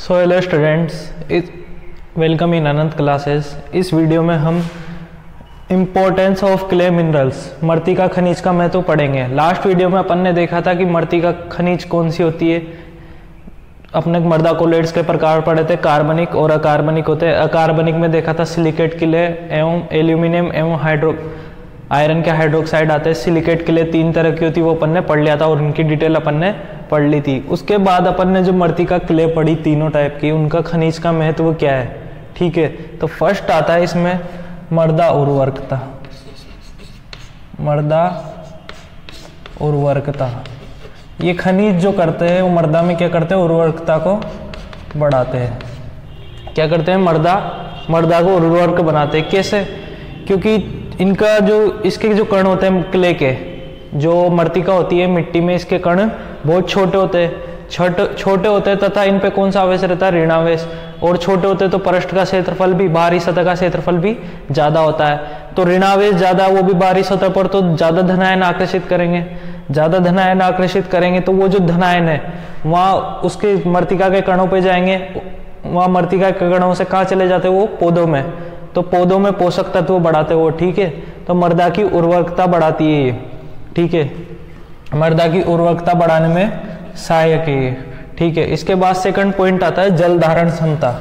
So hello students, welcome in Anant classes. इस video में हम इम्पोर्टेंस ऑफ क्ले मिनरल्स, मृतिका खनिज का महत्व पढ़ेंगे। लास्ट वीडियो में अपन ने देखा था कि मृतिका खनिज कौन सी होती है। अपने मृदा कोलेट्स के प्रकार पढ़े थे, कार्बनिक और अकार्बनिक होते हैं। अकार्बनिक में देखा था सिलिकेट क्ले एवं एल्यूमिनियम एवं आयरन के हाइड्रोक्साइड आते हैं। सिलिकेट क्ले 3 तरह की होती है, वो अपन ने पढ़ लिया था और उनकी डिटेल अपन ने पढ़ ली थी। उसके बाद अपन ने जो मृतिका क्ले पढ़ी तीनों टाइप की, उनका खनिज का महत्व क्या है। ठीक है, तो फर्स्ट आता है इसमें मृदा उर्वरकता। मृदा उर्वरकता, ये खनिज जो करते हैं वो मृदा में क्या करते हैं, उर्वरकता को बढ़ाते हैं। क्या करते हैं, मृदा को उर्वरक बनाते हैं। कैसे? क्योंकि इनका जो इसके जो कण होते हैं क्ले के, जो मृतिका होती है मिट्टी में, इसके कण बहुत छोटे होते हैं, छोटे होते हैं तथा इन पे कौन सा आवेश रहता है, ऋणावेश। और छोटे होते हैं तो पृष्ठ का क्षेत्रफल भी, बाहरी सतह का क्षेत्रफल भी ज्यादा होता है। तो ऋणावेश ज्यादा, वो भी बाहरी सतह पर, तो ज्यादा धनायन आकर्षित करेंगे। ज्यादा धनायन आकर्षित करेंगे तो वो जो धनायन है वहाँ उसके मृतिका के कणों पे जाएंगे। वहाँ मृतिका के कणों से कहाँ चले जाते हैं, वो पौधों में। तो पौधों में पोषक तत्व बढ़ाते हो। ठीक है, तो मृदा की उर्वरकता बढ़ाती है ये। ठीक है, मृदा की उर्वरकता बढ़ाने में सहायक है ये। ठीक है, इसके बाद सेकंड पॉइंट आता है जल धारण क्षमता।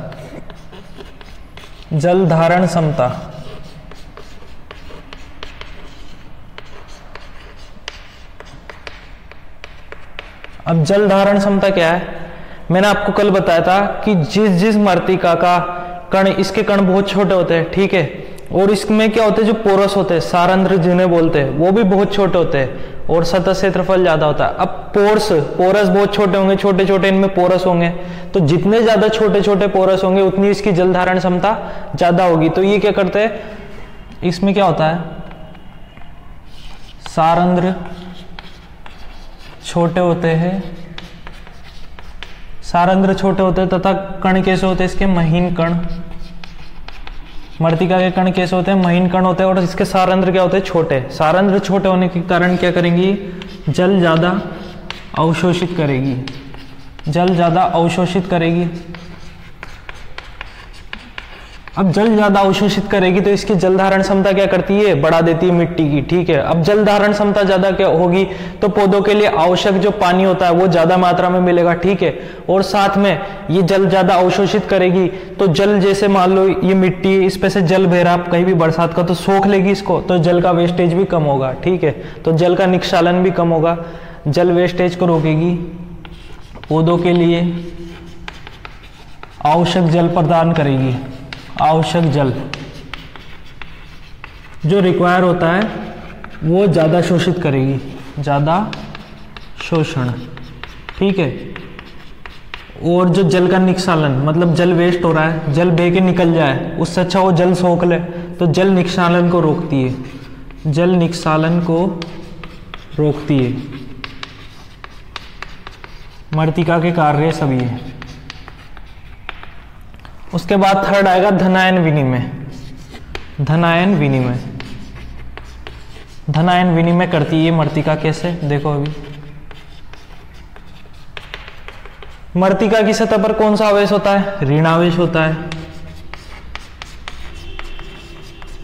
जल धारण क्षमता, अब जल धारण क्षमता क्या है। मैंने आपको कल बताया था कि जिस मृतिका का कण, इसके कण बहुत छोटे होते हैं। ठीक है, और इसमें क्या होते हैं, जो पोरस होते हैं, सारंध्र जिन्हें बोलते हैं, वो भी बहुत छोटे होते हैं और सतह क्षेत्रफल ज्यादा होता है। अब पोरस बहुत छोटे होंगे, छोटे छोटे इनमें पोरस होंगे, तो जितने ज्यादा छोटे छोटे पोरस होंगे उतनी इसकी जल धारण क्षमता ज्यादा होगी। तो ये क्या करते हैं, इसमें क्या होता है, सारंध्र छोटे होते हैं, सारंध्र छोटे होते हैं तथा कण कैसे होते हैं, इसके महीन कण। मृतिका के कण कैसे होते हैं, महीन कण होते हैं, और इसके सारंध्र क्या होते हैं, छोटे। सारंध्र छोटे होने के कारण क्या करेंगी, जल ज्यादा अवशोषित करेगी। जल ज्यादा अवशोषित करेगी। अब जल ज्यादा अवशोषित करेगी तो इसकी जल धारण क्षमता क्या करती है, बढ़ा देती है मिट्टी की। ठीक है, अब जल धारण क्षमता ज्यादा क्या होगी तो पौधों के लिए आवश्यक जो पानी होता है वो ज्यादा मात्रा में मिलेगा। ठीक है, और साथ में ये जल ज्यादा अवशोषित करेगी तो जल, जैसे मान लो ये मिट्टी, इस पे से जल बह रहा कहीं भी बरसात का, तो सोख लेगी इसको, तो जल का वेस्टेज भी कम होगा। ठीक है, तो जल का निक्षालन भी कम होगा, जल वेस्टेज को रोकेगी, पौधों के लिए आवश्यक जल प्रदान करेगी। आवश्यक जल जो रिक्वायर होता है वो ज्यादा शोषित करेगी, ज्यादा शोषण। ठीक है, और जो जल का निक्षालन, मतलब जल वेस्ट हो रहा है, जल बह के निकल जाए, उससे अच्छा वो जल सोख ले, तो जल निक्षालन को रोकती है। जल निक्षालन को रोकती है। मृतिका के कार्य सभी है। उसके बाद थर्ड आएगा धनायन विनिमय। धनायन विनिमय, धनायन विनिमय करती है मृतिका। कैसे, देखो अभी मृतिका की सतह पर कौन सा आवेश होता है, ऋणावेश होता है।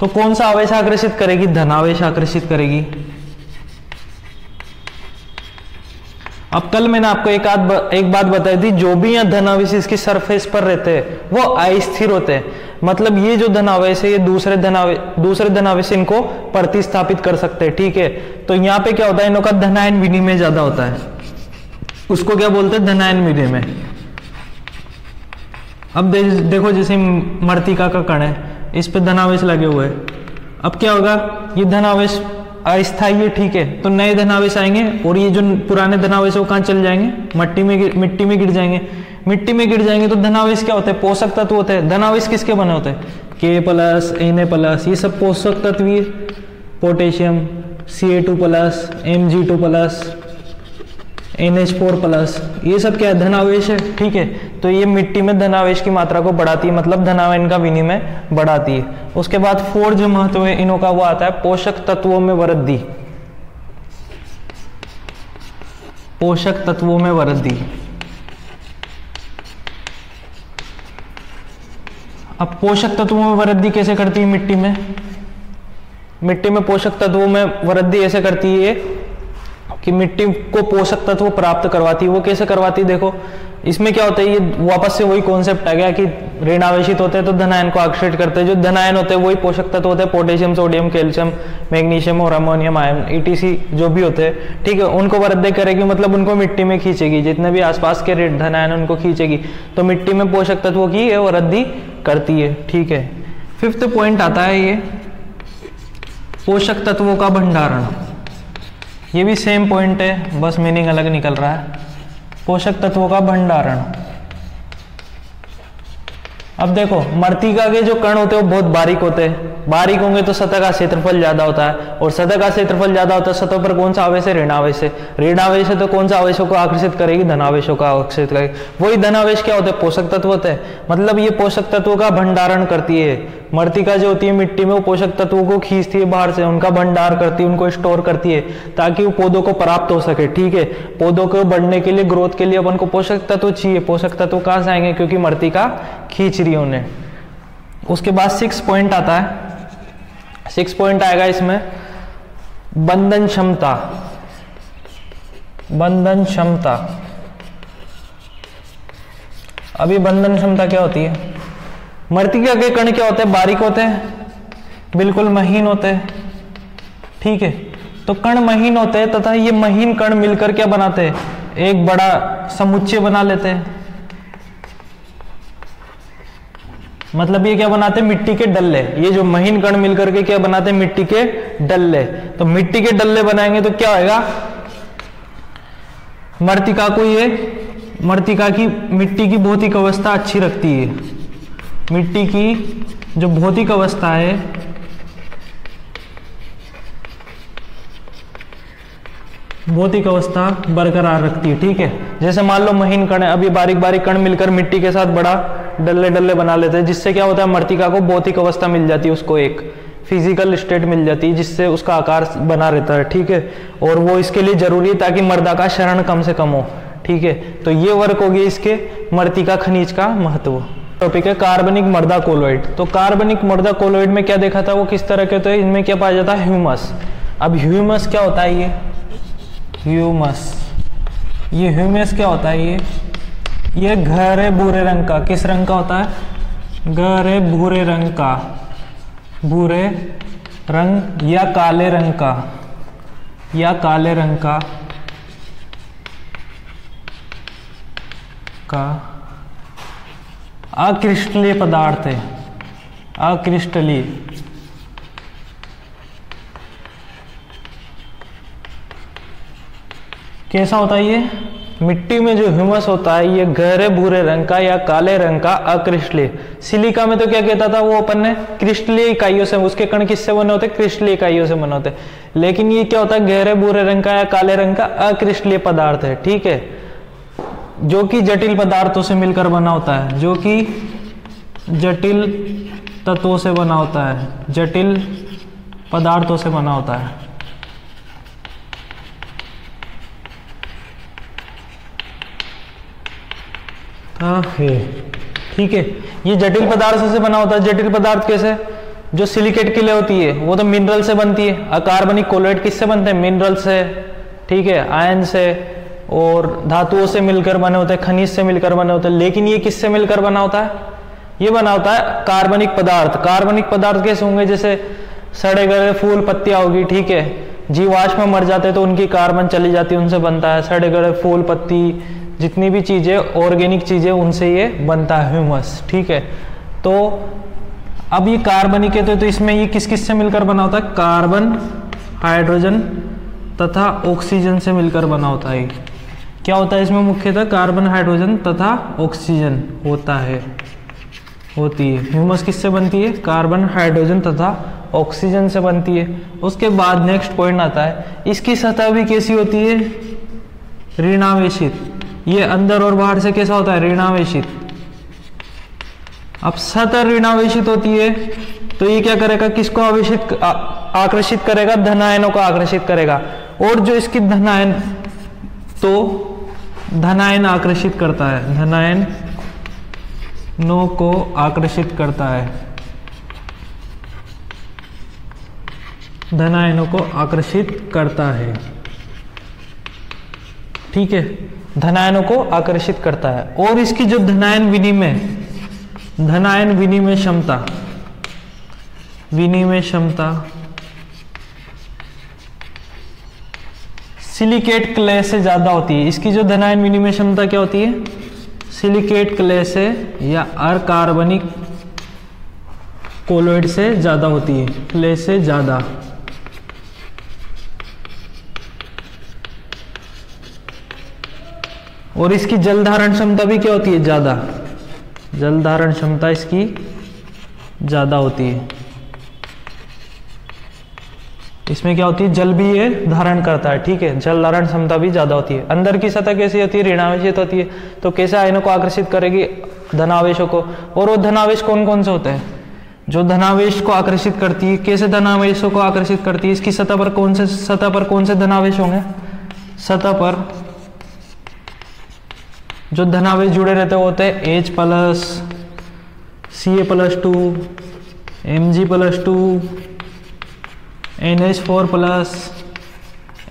तो कौन सा आवेश आकर्षित करेगी, धनावेश आकर्षित करेगी। अब कल मैंने आपको एक बात बताई थी, जो भी यहाँ धनावेश इसकी सरफेस पर रहते हैं वो अस्थिर होते हैं। मतलब ये जो धनावेश है ये दूसरे धनावेश इनको प्रतिस्थापित कर सकते हैं। ठीक है, तो यहाँ पे क्या होता है, इनों का धनायन विनिमय ज्यादा होता है, उसको क्या बोलते हैं, धनायन विनिमय। अब देखो जैसे मृतिका का कण है, इस पे धनावेश लगे हुए हैं। अब क्या होगा, ये धनावेश अस्थायी है। ठीक है, तो नए धनावेश आएंगे और ये जो पुराने धनावेश है वो कहाँ चले जाएंगे, मिट्टी में गिर जाएंगे। मिट्टी में गिर जाएंगे तो धनावेश क्या होते हैं, पोषक तत्व होते हैं। धनावेश किसके बने होते हैं, K+, Na+, ये सब पोषक तत्व है। पोटेशियम, Ca2+, Mg2+, NH4+, ये सब क्या है, धनावेश है। ठीक है, तो ये मिट्टी में धनावेश की मात्रा को बढ़ाती है, मतलब धनायन का विनिमय बढ़ाती है। उसके बाद फोर्थ जो महत्व है इनों का वो आता है पोषक तत्वों में वृद्धि। पोषक तत्वों में वृद्धि। अब पोषक तत्वों में वृद्धि कैसे करती है मिट्टी में? मिट्टी में पोषक तत्वों में वृद्धि ऐसे करती है कि मिट्टी को पोषक तत्व प्राप्त करवाती है। वो कैसे करवाती है? देखो इसमें क्या होता है, ये वापस से वही कॉन्सेप्ट आ गया कि ऋणावेशित होते हैं तो धनायन को आकर्षित करते हैं। जो धनायन होते हैं वही पोषक तत्व होते हैं, पोटेशियम, सोडियम, कैल्शियम, मैग्नीशियम और अमोनियम आयन ईटीसी जो भी होते हैं, ठीक है। उनको वृद्धि करेगी, मतलब उनको मिट्टी में खींचेगी, जितने भी आसपास के धनायन उनको खींचेगी, तो मिट्टी में पोषक तत्वों की वृद्धि करती है, ठीक है। 5th पॉइंट आता है ये पोषक तत्वों का भंडारण। ये भी सेम पॉइंट है, बस मीनिंग अलग निकल रहा है। पोषक तत्वों का भंडारण। अब देखो मृत्तिका के जो कण होते हैं वो बहुत बारीक होते हैं। बारीक होंगे तो सतह का क्षेत्रफल ज्यादा होता है, और सतह का क्षेत्रफल ज्यादा होता है, सतह पर कौन सा आवेश है? ऋणावेश है। ऋणावेश है तो कौन सा आवेशों को आकर्षित करेगी? धनावेशों को आकर्षित करेगी। वही धनावेश क्या होते हैं? पोषक तत्व होते हैं। मतलब ये पोषक तत्वों का भंडारण करती है। मृत्तिका जो होती है मिट्टी में, वो पोषक तत्वों को खींचती है बाहर से, उनका भंडार करती है, उनको स्टोर करती है ताकि वो पौधों को प्राप्त हो सके, ठीक है। पौधों को बढ़ने के लिए, ग्रोथ के लिए अपन को पोषक तत्व चाहिए। पोषक तत्व कहाँ से आएंगे? क्योंकि मृत्तिका खींच रही है उन्हें। उसके बाद 6 पॉइंट आता है। 6 पॉइंट आएगा इसमें बंधन क्षमता। बंधन क्षमता। अभी बंधन क्षमता क्या होती है? मृत्तिका के कण क्या होते हैं? बारीक होते हैं, बिल्कुल महीन होते हैं, ठीक है। तो कण महीन होते हैं तथा ये महीन कण मिलकर क्या बनाते हैं? एक बड़ा समुच्चय बना लेते हैं। मतलब ये क्या बनाते हैं? मिट्टी के डल्ले। ये जो महीन कण मिलकर के क्या बनाते हैं? मिट्टी के डल्ले। तो मिट्टी के डल्ले बनाएंगे तो क्या होगा? मृत्तिका को ये, मृत्तिका की मिट्टी की भौतिक अवस्था अच्छी रखती है। मिट्टी की जो भौतिक अवस्था है, भौतिक अवस्था बरकरार रखती है, ठीक है। जैसे मान लो महीन कण है, अभी बारीक बारीक कण मिलकर मिट्टी के साथ बड़ा डल्ले डल्ले बना लेते हैं, जिससे क्या होता है? मृत्तिका को भौतिक अवस्था मिल जाती है, उसको एक फिजिकल स्टेट मिल जाती है, जिससे उसका आकार बना रहता है, ठीक है। और वो इसके लिए जरूरी है ताकि मृदा का क्षरण कम से कम हो, ठीक है। तो ये वर्क होगी इसके मृत्तिका खनिज का महत्व। टॉपिक है कार्बनिक मृदा कोलोइड। तो कार्बनिक मृदा कोलोइड में क्या देखा था? वो किस तरह के होते हैं? इनमें क्या पाया जाता है? ह्यूमस। अब ह्यूमस क्या होता है? ये ह्यूमस, ये ह्यूमस क्या होता है? ये गहरे भूरे रंग का, किस रंग का होता है? गहरे भूरे रंग का, भूरे रंग या काले रंग का, या काले रंग का अक्रिस्टलीय पदार्थ है। अक्रिस्टलीय, कैसा होता है ये? मिट्टी में जो ह्यूमस होता है ये गहरे भूरे रंग का या काले रंग का अक्रिस्टलीय। सिलिका में तो क्या कहता था? वो अपन ने क्रिस्टलीय इकाइयों से, उसके कण किससे बने होते? क्रिस्टलीय इकाइयों से बने होते। लेकिन ये क्या होता है? गहरे भूरे रंग का या काले रंग का अक्रिस्टलीय पदार्थ है, ठीक है, जो कि जटिल पदार्थों से मिलकर बना होता है, जो कि जटिल तत्वों से बना होता है, जटिल पदार्थों से बना होता है। ठीक है, ये जटिल पदार्थों से बना होता है। जटिल पदार्थ कैसे? जो सिलिकेट की ले होती है वो तो मिनरल से बनती है। अकार्बनिक कोलोइड किससे बनते हैं? मिनरल से, ठीक है, आयन से और धातुओं से मिलकर बने होते हैं, खनिज से मिलकर बने होते हैं। लेकिन ये किससे मिलकर बना होता है? ये बना होता है कार्बनिक पदार्थ। कार्बनिक पदार्थ कैसे होंगे? जैसे सड़े गले फूल पत्तियां होगी, ठीक है, जीवाश्म में मर जाते हैं तो उनकी कार्बन चली जाती है, उनसे बनता है। सड़े गले फूल पत्ती जितनी भी चीजें, ऑर्गेनिक चीजें, उनसे ये बनता है ह्यूमस, ठीक है। तो अब ये कार्बनिक है तो इसमें ये किस किस से मिलकर बना होता है? कार्बन, हाइड्रोजन तथा ऑक्सीजन से मिलकर बना होता है। क्या होता है इसमें? मुख्यतः कार्बन, हाइड्रोजन तथा ऑक्सीजन होता है, होती है। ह्यूमस किससे बनती है? कार्बन, हाइड्रोजन तथा ऑक्सीजन से बनती है। उसके बाद नेक्स्ट पॉइंट आता है, इसकी सतह भी कैसी होती है? ऋणावेशित। ये अंदर और बाहर से कैसा होता है? ऋणावेशित। अब सतह ऋणावेशित होती है तो ये क्या करेगा? किसको आकर्षित करेगा? धनायनों को आकर्षित करेगा। और जो इसकी धनायन, तो धनायन आकर्षित करता है, धनायन नो को आकर्षित करता है, धनायनों को आकर्षित करता है। ठीक है, धनायनों को आकर्षित करता है। और इसकी जो धनायन विनिमय क्षमता सिलिकेट क्ले से ज्यादा होती है। इसकी जो धनायन विनिमय क्षमता क्या होती है? सिलिकेट क्ले से या अकार्बनिक कोलोइड से ज्यादा होती है, क्ले से ज्यादा। और इसकी जल धारण क्षमता भी क्या होती है? ज्यादा। जल धारण क्षमता इसकी ज्यादा होती है। इसमें क्या होती है? जल भी ये धारण करता है। ठीक है, जल धारण क्षमता भी ज्यादा होती है। अंदर की सतह कैसी होती है? ऋणावेशित होती है। तो कैसे आयनों को आकर्षित करेगी? धनावेशों को। और वो धनावेश कौन कौन से होते हैं? जो धनावेश को आकर्षित करती है। कैसे धनावेशों को आकर्षित करती है? इसकी सतह पर कौन से धनावेश होंगे? सतह पर जो धनावेश जुड़े रहते होते हैं H+, Ca+2, Mg+2, NH4+,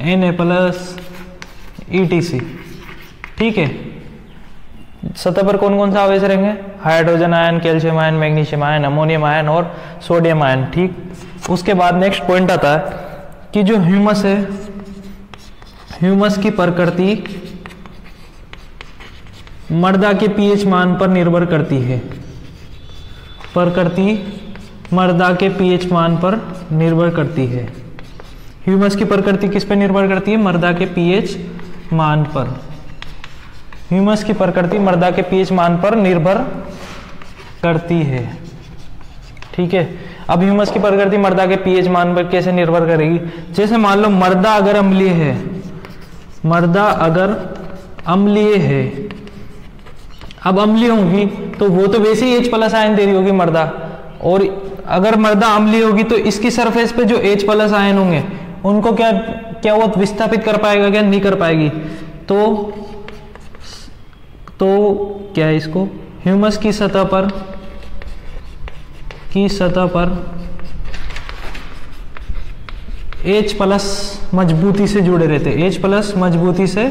Na+, etc। ठीक है, सतह पर कौन कौन से आवेश रहेंगे? Hydrogen ion, calcium ion, magnesium ion, ammonium ion और सोडियम आयन। ठीक, उसके बाद नेक्स्ट पॉइंट आता है कि जो ह्यूमस है, ह्यूमस की प्रकृति मृदा के पीएच मान पर निर्भर करती है। प्रकृति मृदा के पीएच मान पर निर्भर करती है। ह्यूमस की प्रकृति किस पर निर्भर करती है? मृदा के पीएच मान पर। ह्यूमस की प्रकृति मृदा के पीएच मान पर निर्भर करती है। ठीक है, अब ह्यूमस की प्रकृति मृदा के पीएच मान पर कैसे निर्भर करेगी? जैसे मान लो मृदा अगर अम्लीय है, मृदा अगर अम्लीय है, अब अम्लीय होगी तो वो तो वैसे ही H+ आयन दे रही होगी मृदा। और अगर मृदा अम्लीय होगी तो इसकी सरफेस पे जो H+ आयन होंगे उनको क्या वो विस्थापित कर पाएगा? क्या नहीं कर पाएगी। तो क्या है? इसको ह्यूमस की सतह पर H+ मजबूती से जुड़े रहते हैं। H+ मजबूती से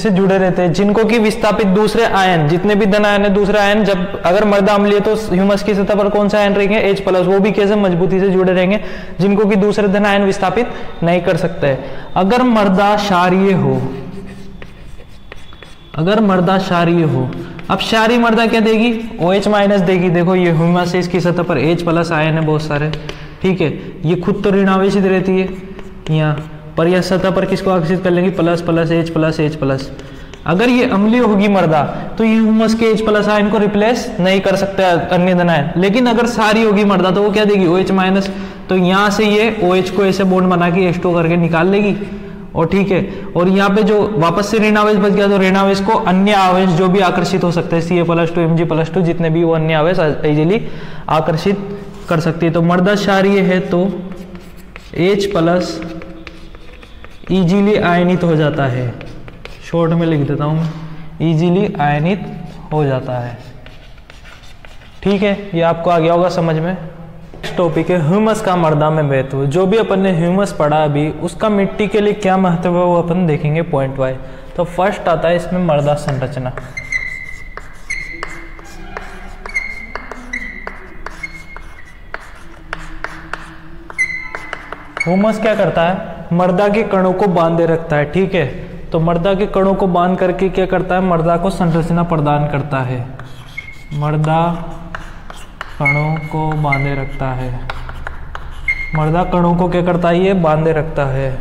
जुड़े रहते हैं, जिनको कि विस्थापित दूसरे आयन, जितने भी धन आयन है, दूसरे आयन, जब अगर मृदा अम्लीय तो ह्यूमस की सतह पर कौन सा आयन रहेंगे? H+, वो भी कैसे मजबूती से जुड़े रहेंगे, जिनको कि दूसरे धन आयन विस्थापित नहीं कर सकते। अगर मृदा क्षारीय हो, अब क्षारीय मृदा क्या देगी? OH- देगी। देखो ये ह्यूमस है, इसकी सतह पर H+ आयन है बहुत सारे। ठीक है, ये खुद तो ऋणावेशित रहती है यहाँ पर, यह सतह पर किसको आकर्षित कर लेंगी? H+। अगर ये अम्लीय होगी मृदा तो ये ह्यूमस के H+ आयन को रिप्लेस नहीं कर सकता अन्य धन आयन। लेकिन अगर क्षारीय होगी मृदा तो वो क्या देगी? OH-। तो यहाँ से ये OH को ऐसे बॉन्ड बना के H2 करके निकाल लेगी। और ठीक है, और यहाँ पे जो वापस से ऋणावेश बच गया तो ऋणावेश को अन्य आवेश जो भी आकर्षित हो सकते हैं, Ca+2, Mg+2, जितने भी वो अन्य आवेश इजीली आकर्षित कर सकती है। तो मृदा क्षारीय है तो H+ इजीली आयनित हो जाता है। शॉर्ट में लिख देता हूँ, इजीली आयनित हो जाता है। ठीक है, ये आपको आ गया होगा समझ में। नेक्स्ट टॉपिक है ह्यूमस का मृदा में महत्व। जो भी अपन ने ह्यूमस पढ़ा अभी, उसका मिट्टी के लिए क्या महत्व है वो अपन देखेंगे पॉइंट वाइज। तो फर्स्ट आता है इसमें मृदा संरचना। ह्यूमस क्या करता है? मृदा के कणों को बांधे रखता है। ठीक है, तो मृदा के कणों को बांध करके क्या करता है? मृदा को संरचना प्रदान करता है। मृदा कणों को बांधे रखता है। मृदा कणों को क्या करता है? ये बांधे रखता है।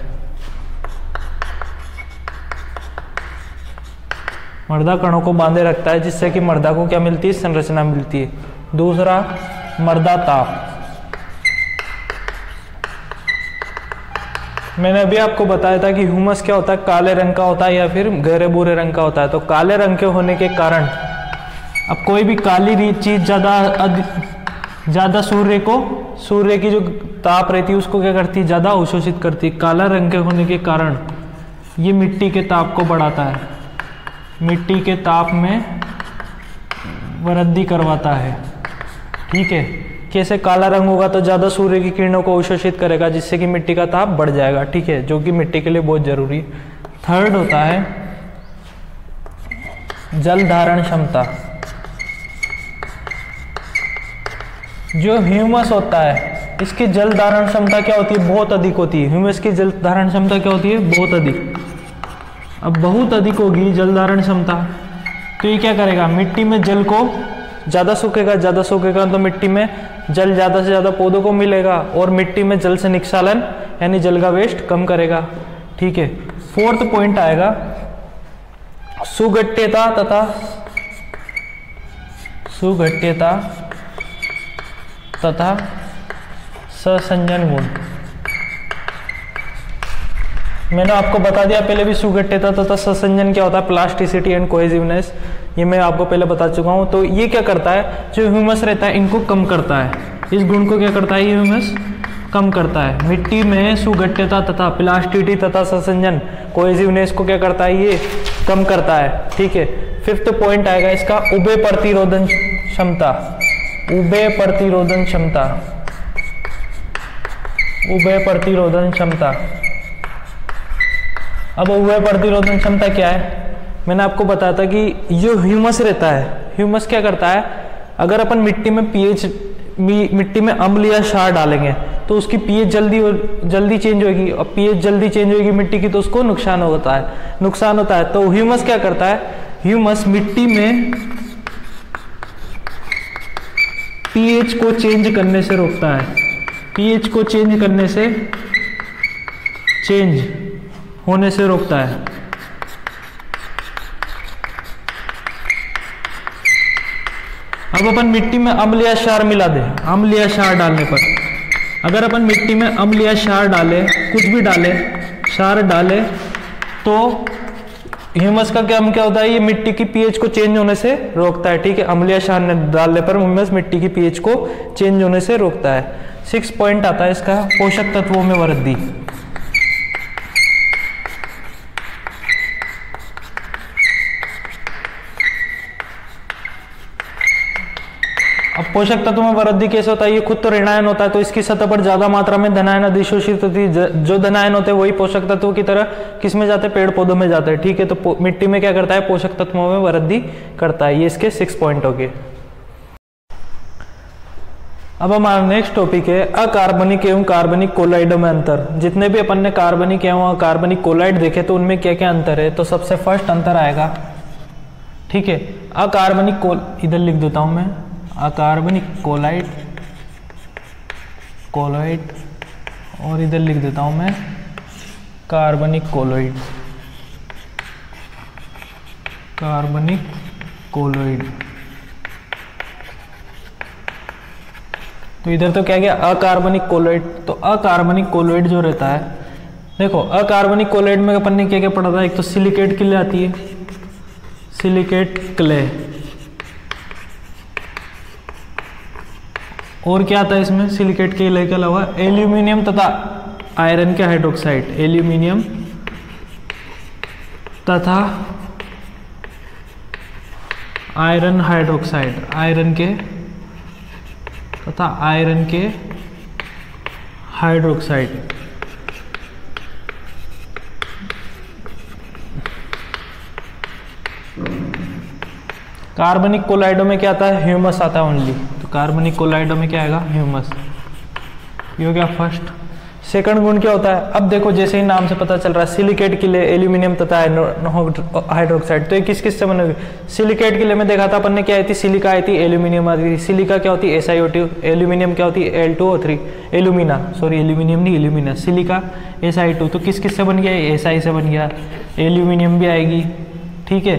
मृदा कणों को बांधे रखता है, जिससे कि मृदा को क्या मिलती है? संरचना मिलती है। दूसरा, मृदा ताप। मैंने अभी आपको बताया था कि ह्यूमस क्या होता है? काले रंग का होता है या फिर गहरे भूरे रंग का होता है। तो काले रंग के होने के कारण, अब कोई भी काली चीज ज्यादा सूर्य की जो ताप रहती है उसको क्या करती है? ज्यादा अवशोषित करती है। काला रंग के होने के कारण ये मिट्टी के ताप को बढ़ाता है। मिट्टी के ताप में वृद्धि करवाता है। ठीक है, कैसे? काला रंग होगा तो ज़्यादा सूर्य की किरणों को अवशोषित करेगा, जिससे कि मिट्टी का ताप बढ़ जाएगा। ठीक है, जो कि मिट्टी के लिए बहुत जरूरी है। थर्ड होता है जल धारण क्षमता। जो ह्यूमस होता है, इसकी जल धारण क्षमता क्या होती है? बहुत अधिक होती है। ह्यूमस की जल धारण क्षमता क्या होती है? बहुत अधिक। अब बहुत अधिक होगी जल धारण क्षमता, तो ये क्या करेगा? मिट्टी में जल को ज़्यादा सूखेगा तो मिट्टी में जल ज़्यादा से ज़्यादा पौधों को मिलेगा, और मिट्टी में जल से निष्कालन यानी जल का वेस्ट कम करेगा। ठीक है, फोर्थ पॉइंट आएगा सुगठ्यता तथा ससंजन गुण। मैंने आपको बता दिया पहले भी, सुगठ्यता तथा ससंजन क्या होता है, प्लास्टिसिटी एंड कोहेसिवनेस, ये मैं आपको पहले बता चुका हूँ। तो ये क्या करता है, जो ह्यूमस रहता है इनको कम करता है, इस गुण को क्या करता है, ये ह्यूमस कम करता है। मिट्टी में सुगठ्यता तथा प्लास्टिसिटी तथा ससंजन कोहेसिवनेस को क्या करता है, ये कम करता है। ठीक है, फिफ्थ पॉइंट आएगा इसका उभय प्रतिरोधन क्षमता। उभय प्रतिरोधन क्षमता, उभय प्रतिरोधन क्षमता। अब उभय प्रतिरोधन क्षमता क्या है? मैंने आपको बताया था कि जो ह्यूमस रहता है, ह्यूमस क्या करता है, अगर अपन मिट्टी में मिट्टी में अम्ल या क्षार डालेंगे तो उसकी पीएच जल्दी चेंज होगी, और पीएच जल्दी चेंज होगी मिट्टी की, तो उसको नुकसान होता है। तो ह्यूमस क्या करता है, ह्यूमस मिट्टी में पीएच को चेंज करने से रोकता है, पीएच को चेंज करने से, चेंज होने से रोकता है। अब अपन मिट्टी में अम्ल या क्षार मिला दे, अम्ल या क्षार डालने पर, अगर अपन मिट्टी में अम्ल या क्षार डाले, कुछ भी डाले, क्षार डाले, तो ह्यूमस का क्या होता है, ये मिट्टी की पीएच को चेंज होने से रोकता है। ठीक है, अम्ल या क्षार डालने पर ह्यूमस मिट्टी की पीएच को चेंज होने से रोकता है। 6 पॉइंट आता है इसका पोषक तत्वों में वृद्धि। अब पोषक तत्वों में वृद्धि कैसे होता है, ये खुद तो ऋणायन होता है, तो इसकी सतह पर ज्यादा मात्रा में धनायन अधिशोषित होती है। जो धनायन होते हैं वही पोषक तत्वों की तरह किस में जाते हैं, पेड़ पौधों में जाते हैं। ठीक है, तो मिट्टी में क्या करता है, पोषक तत्वों में वृद्धि करता है। ये इसके 6 पॉइंट हो गए। अब हमारा नेक्स्ट टॉपिक है अकार्बनिक एवं कार्बनिक कोलाइडों में अंतर। जितने भी अपन ने कार्बनिक एवं अकार्बनिक कोलाइड देखे तो उनमें क्या क्या अंतर है, तो सबसे फर्स्ट अंतर आएगा, ठीक है, अकार्बनिक इधर लिख देता हूं मैं, अकार्बनिक कोलाइड और इधर लिख देता हूं मैं कार्बनिक कोलाइड, कार्बनिक कोलाइड। तो इधर तो क्या गया अकार्बनिक कोलाइड। तो अकार्बनिक कोलाइड जो रहता है, देखो अकार्बनिक कोलाइड में अपन ने क्या क्या पढ़ा था, एक तो सिलिकेट क्ले आती है, सिलिकेट क्ले, और क्या आता है इसमें सिलिकेट क्ले के अलावा एल्यूमिनियम तथा आयरन के हाइड्रोक्साइड, एल्यूमिनियम तथा आयरन हाइड्रोक्साइड, आयरन के तथा आयरन के हाइड्रोक्साइड। कार्बनिक कोलाइडों में क्या आता है, ह्यूमस आता है ओनली। तो कार्बनिक कोलाइडों में क्या आएगा, ह्यूमस। ये हो गया फर्स्ट। सेकंड गुण क्या होता है, अब देखो जैसे ही नाम से पता चल रहा है सिलिकेट के लिए एल्यूमिनियम तथा हाइड्रोक्साइड, तो ये किस किस से बने हुए। सिलिकेट के लिए में देखा था अपन ने क्या आई थी, सिलिका आई थी, एल्यूमिनियम आई थी। सिलिका क्या होती है SiO2, एल्यूमिनियम क्या होती है Al2O3, एल्यूमिना, सॉरी एल्यूमिनियम नहीं एल्यूमिना, सिलिका Si2, तो किस किस से बन गया, Si से बन गया। एल्यूमिनियम भी आएगी, ठीक है,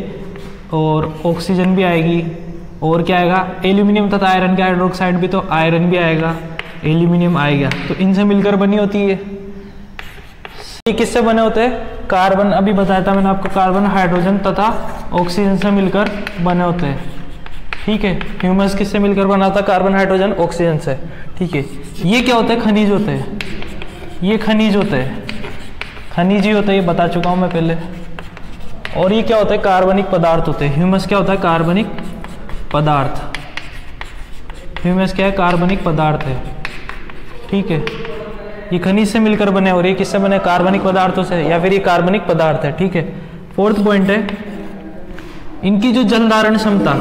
और ऑक्सीजन भी आएगी, और क्या आएगा एल्यूमिनियम तथा आयरन के हाइड्रोक्साइड भी, तो आयरन भी आएगा, एल्यूमिनियम आएगा, तो इनसे मिलकर बनी होती है। ये किससे बने होते हैं, कार्बन, अभी बताया था मैंने आपको, कार्बन, हाइड्रोजन तथा ऑक्सीजन से मिलकर बने होते हैं। ठीक है, ह्यूमस किससे मिलकर बना था, कार्बन, हाइड्रोजन, ऑक्सीजन से। ठीक है, ये क्या होते हैं, खनिज होते हैं, ये खनिज होते हैं, खनिज ही होते हैं, ये बता चुका हूं मैं पहले। और ये क्या होता है, कार्बनिक पदार्थ होते हैं। ह्यूमस क्या होता है, कार्बनिक पदार्थ। ह्यूमस क्या है, कार्बनिक पदार्थ है, ठीक है। ये खनिज से मिलकर बने और ये किससे बने, कार्बनिक पदार्थों से, या फिर ये कार्बनिक पदार्थ है, ठीक है। फोर्थ पॉइंट है, इनकी जो जल धारण क्षमता,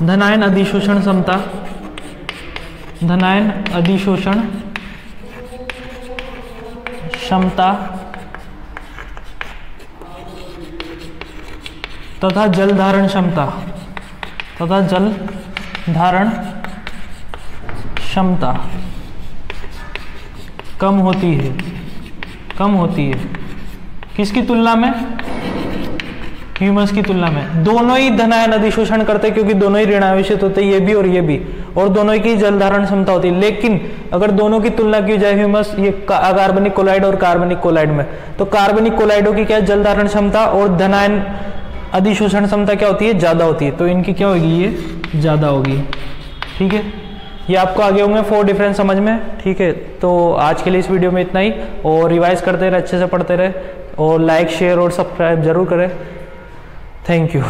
धनायन अधिशोषण क्षमता, धनायन अधिशोषण क्षमता तथा जल धारण क्षमता, तथा जल धारण क्षमता कम होती है, कम होती है। किसकी तुलना में, ह्यूमस की तुलना में। दोनों ही धनायन अधिशोषण करते हैं क्योंकि दोनों ही ऋणावेशित होते हैं, ये भी और ये भी, और दोनों की जल धारण क्षमता होती है। लेकिन अगर दोनों की तुलना की जाए, ह्यूमस ये अकार्बनिक कोलाइड और कार्बनिक कोलाइड में, तो कार्बनिक कोलाइडों की क्या जल धारण क्षमता और धनायन अधिशोषण क्षमता क्या होती है, ज्यादा होती है। तो इनकी क्या होगी, ये ज्यादा होगी, ठीक है। ये आपको आगे होंगे 4 डिफरेंस समझ में, ठीक है। तो आज के लिए इस वीडियो में इतना ही, और रिवाइज करते रहे, अच्छे से पढ़ते रहे, और लाइक शेयर और सब्सक्राइब जरूर करें। Thank you.